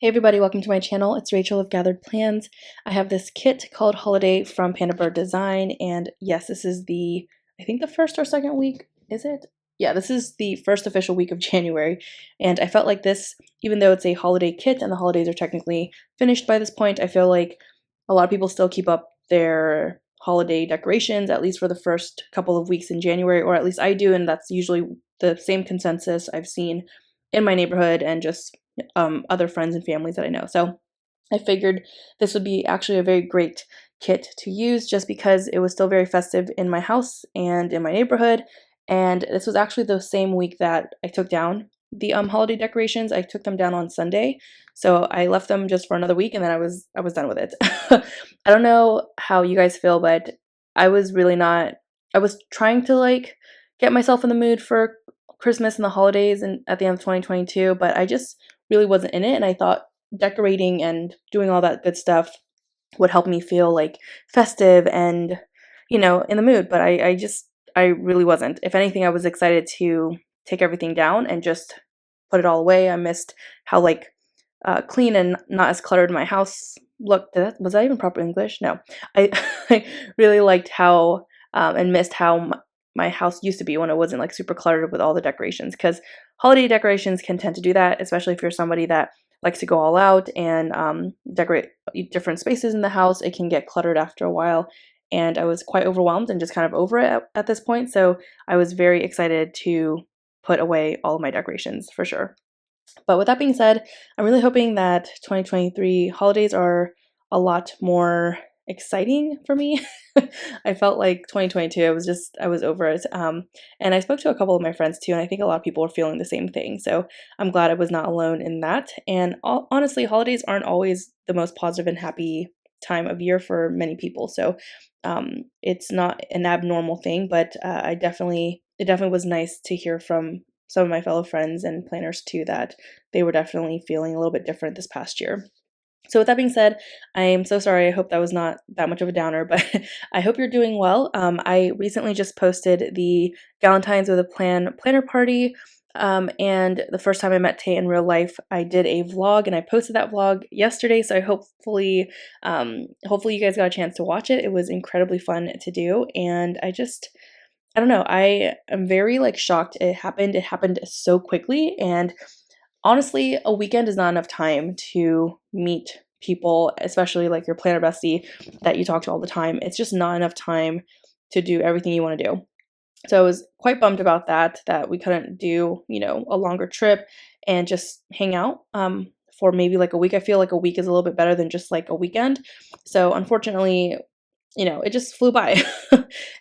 Hey everybody, welcome to my channel. It's Rachel of Gathered Plans. I have this kit called Holiday from pandabirddesign, and yes, this is I think the first or second week, is it? Yeah, this is the first official week of January, and I felt like this, even though it's a holiday kit and the holidays are technically finished by this point, I feel like a lot of people still keep up their holiday decorations, at least for the first couple of weeks in January, or at least I do, and that's usually the same consensus I've seen in my neighborhood and just other friends and families that I know. So I figured this would be actually a very great kit to use just because it was still very festive in my house and in my neighborhood. And this was actually the same week that I took down the holiday decorations. I took them down on Sunday. So I left them just for another week and then I was done with it. I don't know how you guys feel, but I was really not I was trying to get myself in the mood for Christmas and the holidays and at the end of 2022, but I just really wasn't in it, and I thought decorating and doing all that good stuff would help me feel festive and in the mood, but I really wasn't. If anything, I was excited to take everything down and just put it all away. I missed how clean and not as cluttered my house looked. Was that even proper English? No. I I really liked how and missed how my house used to be when it wasn't super cluttered with all the decorations, because holiday decorations can tend to do that, especially if you're somebody that likes to go all out and decorate different spaces in the house. It can get cluttered after a while, and I was quite overwhelmed and just kind of over it at this point, so I was very excited to put away all of my decorations for sure. But with that being said, I'm really hoping that 2023 holidays are a lot more exciting for me. I felt like 2022, I was over it. And I spoke to a couple of my friends too, and I think a lot of people are feeling the same thing. So I'm glad I was not alone in that. And honestly, holidays aren't always the most positive and happy time of year for many people. So it's not an abnormal thing, but it definitely was nice to hear from some of my fellow friends and planners too that they were definitely feeling a little bit different this past year. So with that being said, I am so sorry. I hope that was not that much of a downer, but I hope you're doing well. I recently just posted the Valentine's with a planner party. And the first time I met Tay in real life, I did a vlog and I posted that vlog yesterday. So hopefully you guys got a chance to watch it. It was incredibly fun to do. And I don't know. I am very shocked it happened. It happened so quickly, and honestly, a weekend is not enough time to meet people, especially your planner bestie that you talk to all the time. It's just not enough time to do everything you want to do. So I was quite bummed about that we couldn't do, a longer trip and just hang out for maybe a week. I feel like a week is a little bit better than just a weekend. So unfortunately, it just flew by.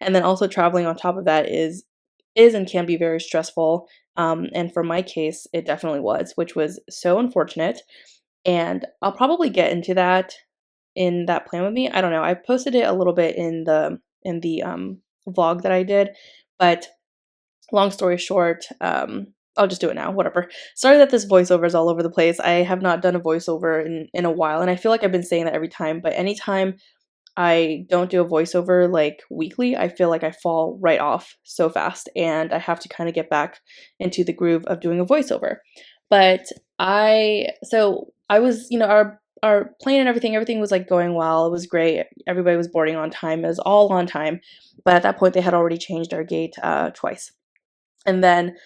And then also traveling on top of that is and can be very stressful. And for my case, it definitely was, which was so unfortunate. And I'll probably get into that in that plan with me. I don't know. I posted it a little bit in the vlog that I did, but long story short, I'll just do it now. Whatever. Sorry that this voiceover is all over the place. I have not done a voiceover in a while, and I feel like I've been saying that every time. But anytime I don't do a voiceover weekly, I feel like I fall right off so fast, and I have to kind of get back into the groove of doing a voiceover. But I was, our plane and everything was going well. It was great. Everybody was boarding on time. It was all on time. But at that point, they had already changed our gate twice. And then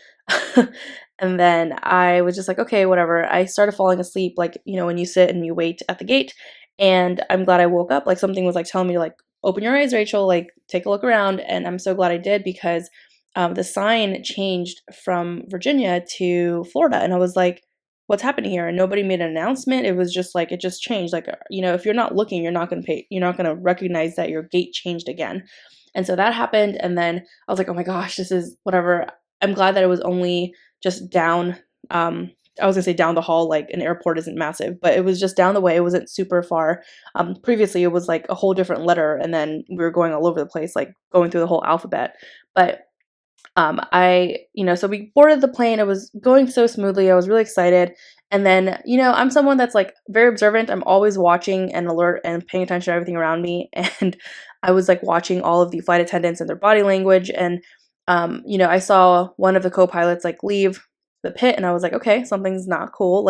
and then I was just okay, whatever. I started falling asleep, when you sit and you wait at the gate. And I'm glad I woke up. Something was telling me to open your eyes, Rachel, take a look around. And I'm so glad I did, because the sign changed from Virginia to Florida. And I was like, what's happening here? And nobody made an announcement. It was just it just changed. If you're not looking, you're not going to recognize that your gate changed again. And so that happened. And then I was like, oh my gosh, this is whatever. I'm glad that it was only just down. I was gonna say down the hall, an airport isn't massive, but it was just down the way. It wasn't super far. Previously, it was a whole different letter, and then we were going all over the place, going through the whole alphabet. But so we boarded the plane. It was going so smoothly. I was really excited. And then, I'm someone that's very observant. I'm always watching and alert and paying attention to everything around me. And I was watching all of the flight attendants and their body language. And, I saw one of the co-pilots leave the pit, and I was like, okay, something's not cool.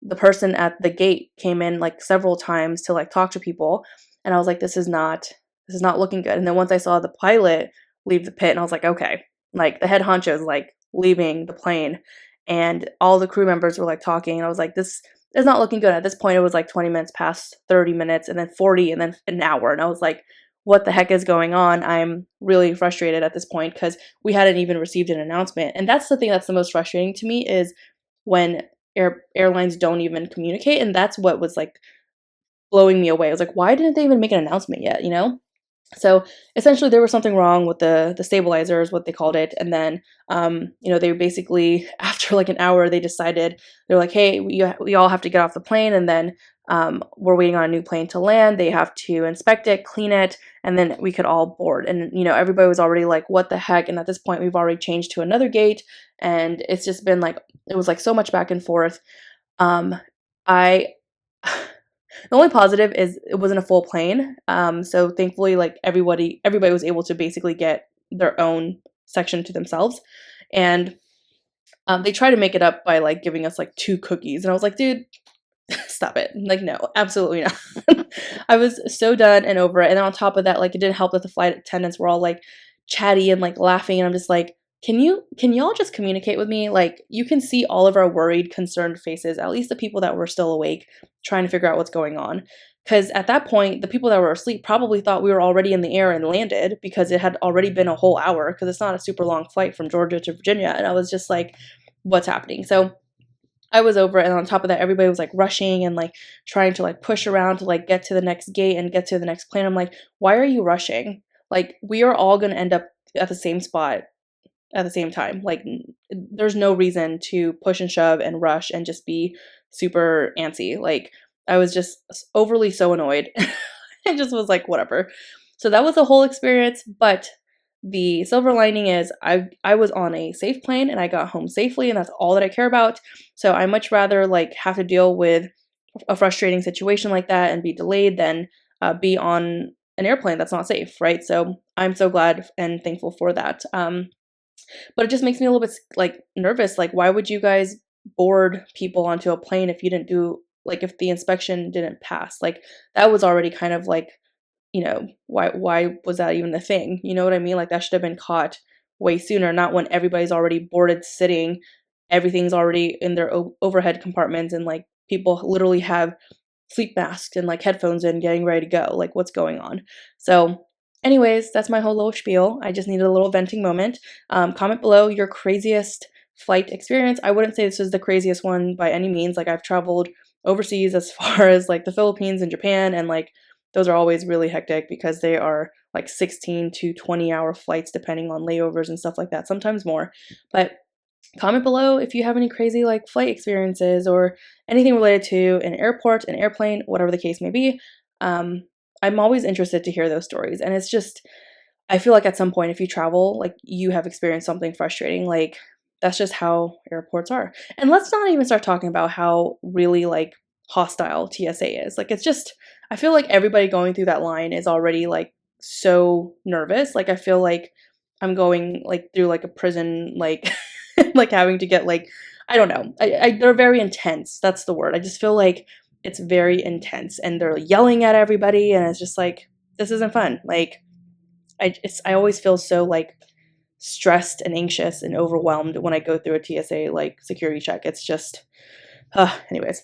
the person at the gate came in like several times to like talk to people, and I was like, this is not looking good. And then once I saw the pilot leave the pit, and I was like, okay, like the head honcho is like leaving the plane, and all the crew members were like talking, and I was like, this is not looking good. At this point, it was like 20 minutes past 30 minutes, and then 40, and then an hour, and I was like, what the heck is going on? I'm really frustrated at this point because we hadn't even received an announcement. And that's the thing that's the most frustrating to me, is when airlines don't even communicate. And that's what was like blowing me away. I was like, why didn't they even make an announcement yet, you know? So essentially there was something wrong with the stabilizers, what they called it. And then, they basically, after like an hour, they decided, they're like, hey, we all have to get off the plane. And then we're waiting on a new plane to land. They have to inspect it, clean it, and then we could all board. And, everybody was already like, what the heck? And at this point, we've already changed to another gate. And it's just been like, it was like so much back and forth. I The only positive is it wasn't a full plane. So thankfully, like everybody was able to basically get their own section to themselves. And they try to make it up by like giving us like 2 cookies. And I was like, dude, stop it. Like, no, absolutely not. I was so done and over it. And then on top of that, like it didn't help that the flight attendants were all like chatty and like laughing. And I'm just like, can y'all just communicate with me? Like, you can see all of our worried, concerned faces, at least the people that were still awake, trying to figure out what's going on. Because at that point, the people that were asleep probably thought we were already in the air and landed, because it had already been a whole hour, because it's not a super long flight from Georgia to Virginia. And I was just like, what's happening? So I was over it. And on top of that, everybody was like rushing and like trying to like push around to like get to the next gate and get to the next plane. I'm like, why are you rushing? Like, we are all going to end up at the same spot at the same time. Like, there's no reason to push and shove and rush and just be super antsy. Like, I was just overly so annoyed. I just was like, whatever. So that was a whole experience, but the silver lining is I was on a safe plane and I got home safely, and that's all that I care about. So I much rather like have to deal with a frustrating situation like that and be delayed than be on an airplane that's not safe, right? So I'm so glad and thankful for that. But it just makes me a little bit like nervous. Like, why would you guys board people onto a plane if you didn't do, like, if the inspection didn't pass? Like, that was already kind of like, why was that even the thing? You know what I mean? Like, that should have been caught way sooner, not when everybody's already boarded, sitting, everything's already in their overhead compartments, and like people literally have sleep masks and like headphones in, getting ready to go. Like, what's going on? So anyways, that's my whole little spiel. I just needed a little venting moment. Comment below your craziest flight experience. I wouldn't say this is the craziest one by any means. Like, I've traveled overseas as far as like the Philippines and Japan, and like those are always really hectic because they are like 16 to 20-hour flights depending on layovers and stuff like that, sometimes more. But comment below if you have any crazy like flight experiences or anything related to an airport, an airplane, whatever the case may be. I'm always interested to hear those stories. And it's just, I feel like at some point if you travel, like, you have experienced something frustrating. Like, that's just how airports are. And let's not even start talking about how really like hostile TSA is. Like, it's just, I feel like everybody going through that line is already like so nervous. Like, I feel like I'm going like through like a prison, like like having to get like, I don't know. They're very intense. That's the word. I just feel like it's very intense, and they're yelling at everybody, and it's just like, this isn't fun. Like, I always feel so like stressed and anxious and overwhelmed when I go through a TSA like security check. It's just, anyways.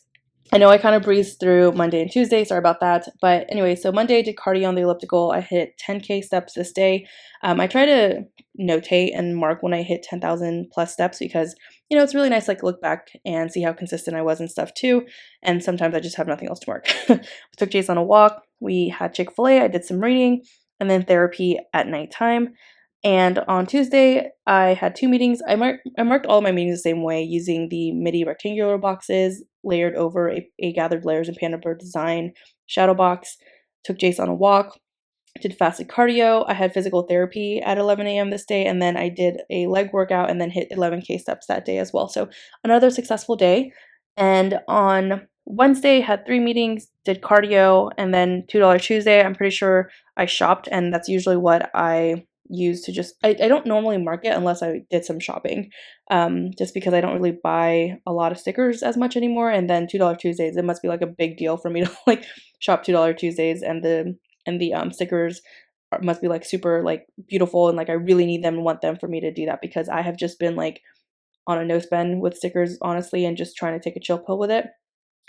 I know I kind of breezed through Monday and Tuesday. Sorry about that. But anyway, so Monday I did cardio on the elliptical. I hit 10K steps this day. I try to notate and mark when I hit 10,000 plus steps because, it's really nice like look back and see how consistent I was and stuff too. And sometimes I just have nothing else to mark. We took Jace on a walk. We had Chick-fil-A. I did some reading and then therapy at nighttime. And on Tuesday, I had 2 meetings. I marked all of my meetings the same way using the MIDI rectangular boxes layered over a Gathered Layers and pandabirddesign shadow box. Took Jace on a walk, did fasted cardio. I had physical therapy at 11 a.m. this day, and then I did a leg workout and then hit 11K steps that day as well. So another successful day. And on Wednesday, had 3 meetings, did cardio, and then $2 Tuesday. I'm pretty sure I shopped, and that's usually what I use to just, I don't normally mark it unless I did some shopping, just because I don't really buy a lot of stickers as much anymore. And then $2 Tuesdays, it must be like a big deal for me to like shop $2 Tuesdays, and the stickers must be like super like beautiful, and like I really need them and want them for me to do that, because I have just been like on a no spend with stickers, honestly, and just trying to take a chill pill with it.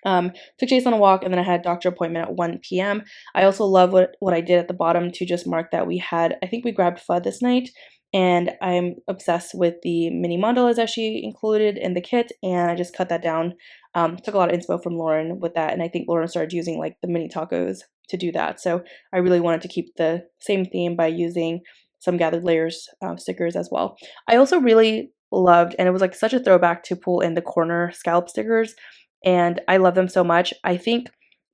Took Chase on a walk, and then I had a doctor appointment at 1 p.m. I also love what I did at the bottom to just mark that we had, I think we grabbed FUD this night, and I'm obsessed with the mini mandalas that she included in the kit, and I just cut that down. Took a lot of inspo from Lauren with that, and I think Lauren started using like the mini tacos to do that. So I really wanted to keep the same theme by using some Gathered Layers stickers as well. I also really loved, and it was like such a throwback to pull in the corner scallop stickers, and I love them so much. I think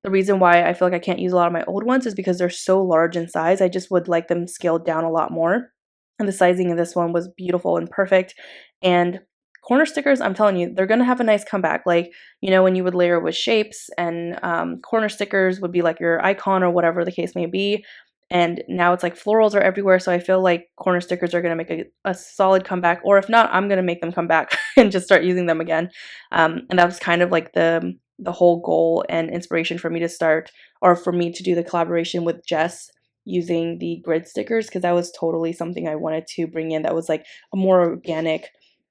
the reason why I feel like I can't use a lot of my old ones is because they're so large in size. I just would like them scaled down a lot more. And the sizing of this one was beautiful and perfect. And corner stickers, I'm telling you, they're going to have a nice comeback. Like, you know, when you would layer with shapes, and corner stickers would be like your icon or whatever the case may be. And now it's like florals are everywhere. So I feel like corner stickers are going to make a solid comeback. Or if not, I'm going to make them come back and just start using them again. And that was kind of like the whole goal and inspiration for me to start, or for me to do the collaboration with Jess using the grid stickers, because that was totally something I wanted to bring in that was like a more organic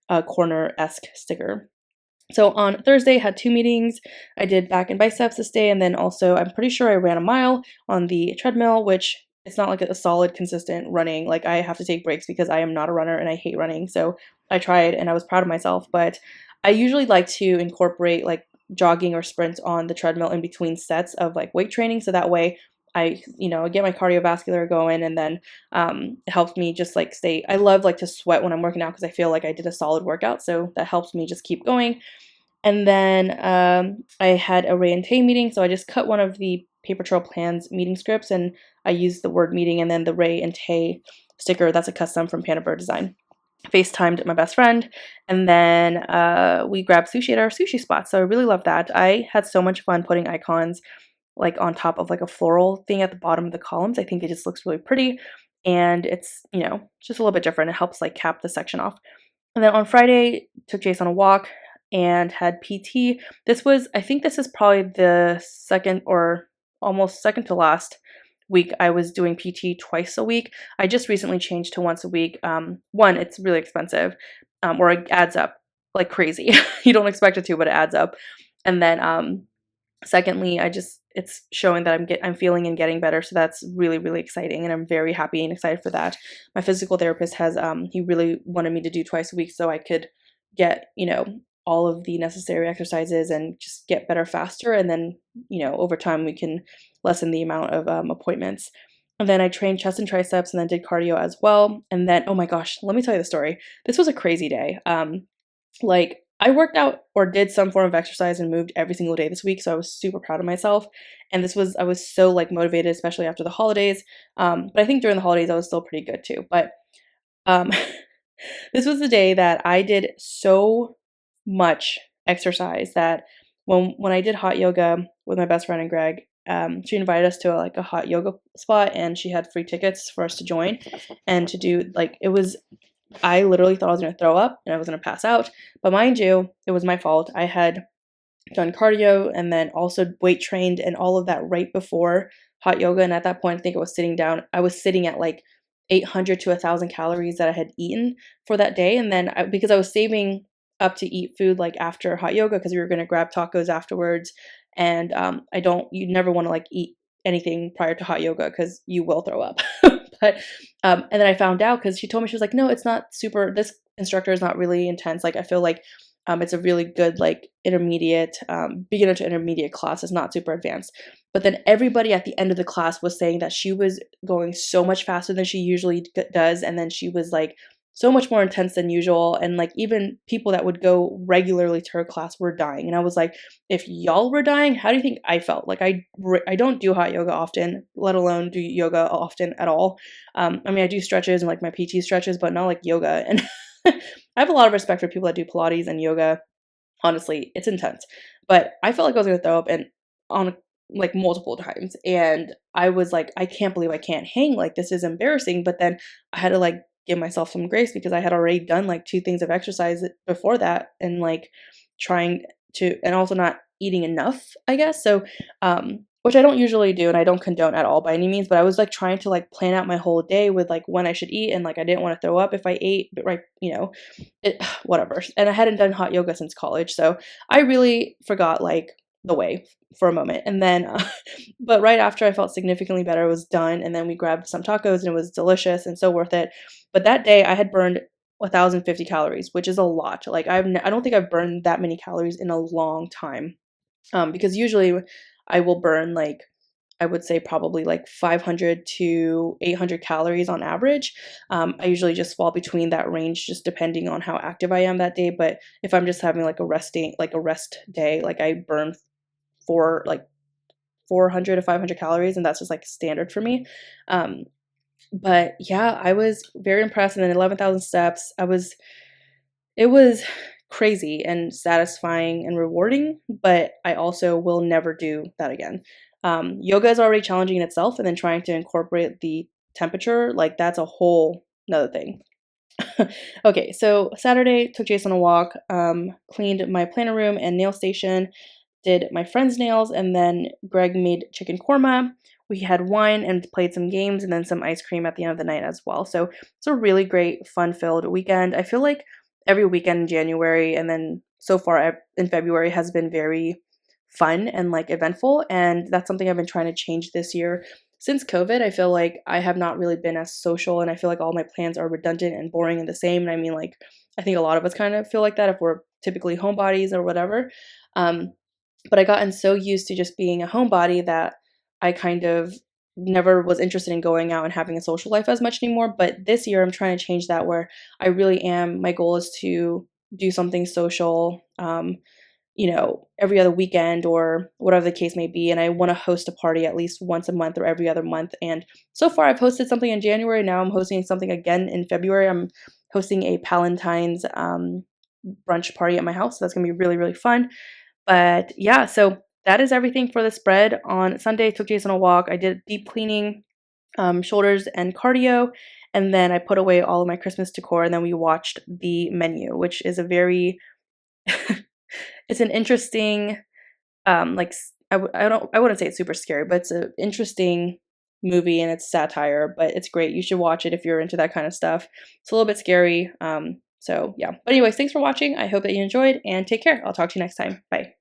corner-esque sticker. So on Thursday, had 2 meetings. I did back and biceps this day, and then also I'm pretty sure I ran a mile on the treadmill, which it's not like a solid, consistent running. Like I have to take breaks because I am not a runner and I hate running. So I tried and I was proud of myself, but I usually like to incorporate like jogging or sprints on the treadmill in between sets of like weight training. So that way I, you know, get my cardiovascular going, and then it helps me just like stay. I love like to sweat when I'm working out because I feel like I did a solid workout. So that helps me just keep going. And then I had a Ray and Tay meeting. So I just cut one of the Paper Trail Plans meeting scripts, and I used the word meeting and then the Ray and Tay sticker. That's a custom from pandabirddesign. FaceTimed my best friend, and then we grabbed sushi at our sushi spot. So I really love that. I had so much fun putting icons like on top of like a floral thing at the bottom of the columns. I think it just looks really pretty, and it's, you know, just a little bit different. It helps like cap the section off. And then on Friday, took Jace on a walk and had PT. I think this is probably the second or almost second to last week I was doing PT twice a week. I just recently changed to once a week. One, it's really expensive, or it adds up like crazy. You don't expect it to, but it adds up. And then secondly, it's showing that I'm feeling and getting better. So that's really, really exciting. And I'm very happy and excited for that. My physical therapist has, he really wanted me to do twice a week so I could get, you know, all of the necessary exercises and just get better faster. And then, you know, over time we can lessen the amount of appointments. And then I trained chest and triceps, and then did cardio as well. And then, oh my gosh, let me tell you the story. This was a crazy day. Like I worked out or did some form of exercise and moved every single day this week. So I was super proud of myself. And I was so like motivated, especially after the holidays. But I think during the holidays, I was still pretty good too. But this was the day that I did so much exercise that when I did hot yoga with my best friend and Greg, she invited us to a hot yoga spot, and she had free tickets for us to join and to do like, I literally thought I was going to throw up and I was going to pass out. But mind you, it was my fault. I had done cardio and then also weight trained and all of that right before hot yoga. And at that point, I think I was sitting at like 800 to 1,000 calories that I had eaten for that day. And then because I was saving up to eat food like after hot yoga, because we were going to grab tacos afterwards. And you never want to like eat anything prior to hot yoga because you will throw up. But and then I found out because she told me, she was like, no, it's not super, this instructor is not really intense. Like I feel like it's a really good like intermediate, beginner to intermediate class. It's not super advanced. But then everybody at the end of the class was saying that she was going so much faster than she usually does. And then she was like so much more intense than usual. And like even people that would go regularly to her class were dying. And I was like, if y'all were dying, how do you think I felt? Like I don't do hot yoga often, let alone do yoga often at all. I mean, I do stretches and like my PT stretches, but not like yoga. And I have a lot of respect for people that do Pilates and yoga. Honestly, it's intense. But I felt like I was going to throw up. And like multiple times. And I was like, I can't believe I can't hang. Like, this is embarrassing. But then I had to like give myself some grace because I had already done like 2 things of exercise before that, and like trying to, and also not eating enough, I guess. So, which I don't usually do and I don't condone at all by any means, but I was like trying to like plan out my whole day with like when I should eat, and like I didn't want to throw up if I ate, but right, whatever. And I hadn't done hot yoga since college, so I really forgot like the way for a moment. And then, but right after I felt significantly better, I was done, and then we grabbed some tacos, and it was delicious and so worth it. But that day I had burned 1,050 calories, which is a lot. Like I don't think I've burned that many calories in a long time. Because usually I will burn like, I would say probably like 500 to 800 calories on average. I usually just fall between that range, just depending on how active I am that day. But if I'm just having like a rest day, like I burn 400 to 500 calories, and that's just like standard for me. But yeah, I was very impressed. And then 11,000 steps. It was crazy and satisfying and rewarding, but I also will never do that again. Yoga is already challenging in itself, and then trying to incorporate the temperature, like that's a whole another thing. Okay, so Saturday, took Jason on a walk, cleaned my planner room and nail station, did my friend's nails, and then Greg made chicken korma. We had wine and played some games, and then some ice cream at the end of the night as well. So it's a really great, fun-filled weekend. I feel like every weekend in January and then so far in February has been very fun and like eventful, and that's something I've been trying to change this year. Since COVID, I feel like I have not really been as social, and I feel like all my plans are redundant and boring and the same. And I mean, like, I think a lot of us kind of feel like that if we're typically homebodies or whatever. But I gotten so used to just being a homebody that I kind of never was interested in going out and having a social life as much anymore. But this year I'm trying to change that, where I really am. My goal is to do something social, every other weekend or whatever the case may be. And I want to host a party at least once a month or every other month. And so far I've hosted something in January. Now I'm hosting something again in February. I'm hosting a Palentine's brunch party at my house. So that's going to be really, really fun. But yeah, so that is everything for the spread. On Sunday, took Jason on a walk. I did deep cleaning, shoulders and cardio, and then I put away all of my Christmas decor, and then we watched The Menu, which is a very it's an interesting I wouldn't say it's super scary, but it's an interesting movie, and it's satire, but it's great. You should watch it if you're into that kind of stuff. It's a little bit scary. So yeah. But anyways, thanks for watching. I hope that you enjoyed, and take care. I'll talk to you next time. Bye.